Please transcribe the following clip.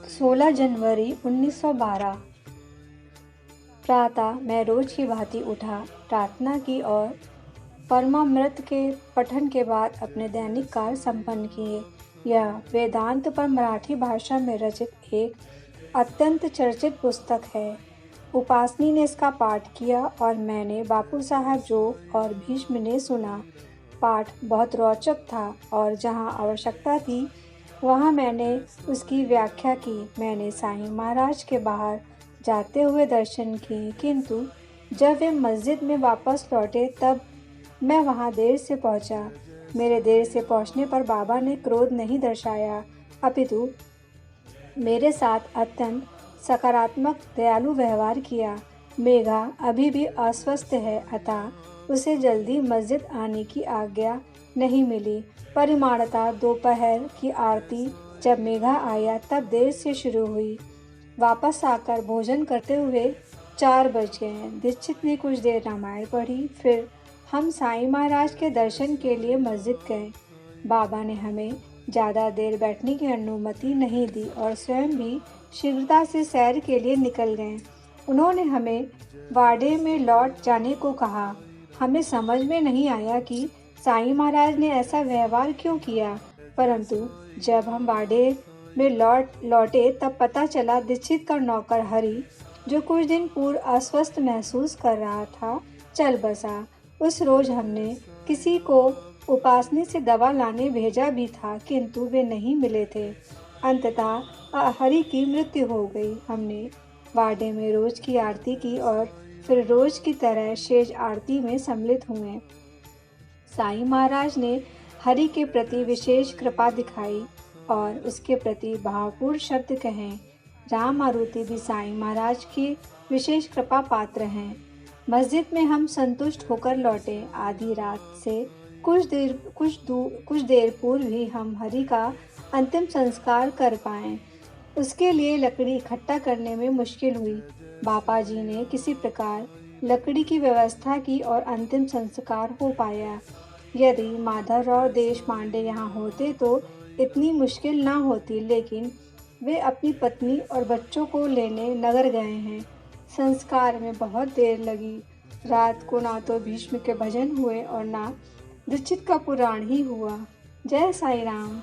16 जनवरी 1912। प्रातः मैं रोज की भांति उठा, प्रार्थना की और परमामृत के पठन के बाद अपने दैनिक कार्य संपन्न किए। यह वेदांत पर मराठी भाषा में रचित एक अत्यंत चर्चित पुस्तक है। उपासनी ने इसका पाठ किया और मैंने बापू साहब जोग और भीष्म ने सुना। पाठ बहुत रोचक था और जहाँ आवश्यकता थी वहाँ मैंने उसकी व्याख्या की। मैंने साईं महाराज के बाहर जाते हुए दर्शन किए, किंतु जब वे मस्जिद में वापस लौटे तब मैं वहाँ देर से पहुँचा। मेरे देर से पहुँचने पर बाबा ने क्रोध नहीं दर्शाया, अपितु मेरे साथ अत्यंत सकारात्मक दयालु व्यवहार किया। मेघा अभी भी अस्वस्थ है, अतः उसे जल्दी मस्जिद आने की आज्ञा नहीं मिली। परिमाणतः दोपहर की आरती जब मेघा आया तब देर से शुरू हुई। वापस आकर भोजन करते हुए 4 बज गए। दीक्षित ने कुछ देर रामायण पढ़ी, फिर हम साईं महाराज के दर्शन के लिए मस्जिद गए। बाबा ने हमें ज़्यादा देर बैठने की अनुमति नहीं दी और स्वयं भी शीघ्रता से सैर के लिए निकल गए। उन्होंने हमें वाड़े में लौट जाने को कहा। हमें समझ में नहीं आया कि साईं महाराज ने ऐसा व्यवहार क्यों किया, परंतु जब हम वाड़े में लौटे तब पता चला दीक्षित का नौकर हरि, जो कुछ दिन पूर्व अस्वस्थ महसूस कर रहा था, चल बसा। उस रोज हमने किसी को उपासनी से दवा लाने भेजा भी था, किंतु वे नहीं मिले थे। अंततः हरि की मृत्यु हो गई। हमने वाड़े में रोज की आरती की और फिर रोज की तरह शेष आरती में सम्मिलित हुए। साईं महाराज ने हरि के प्रति विशेष कृपा दिखाई और उसके प्रति भावपूर्ण शब्द कहे। राम मारुति भी साईं महाराज की विशेष कृपा पात्र हैं। मस्जिद में हम संतुष्ट होकर लौटे। आधी रात से कुछ देर पूर्व ही हम हरि का अंतिम संस्कार कर पाए। उसके लिए लकड़ी इकट्ठा करने में मुश्किल हुई। बापा जी ने किसी प्रकार लकड़ी की व्यवस्था की और अंतिम संस्कार हो पाया। यदि माधवराव देशपांडे यहाँ होते तो इतनी मुश्किल ना होती, लेकिन वे अपनी पत्नी और बच्चों को लेने नगर गए हैं। संस्कार में बहुत देर लगी। रात को ना तो भीष्म के भजन हुए और ना दीक्षित का पुराण ही हुआ। जय साईं राम।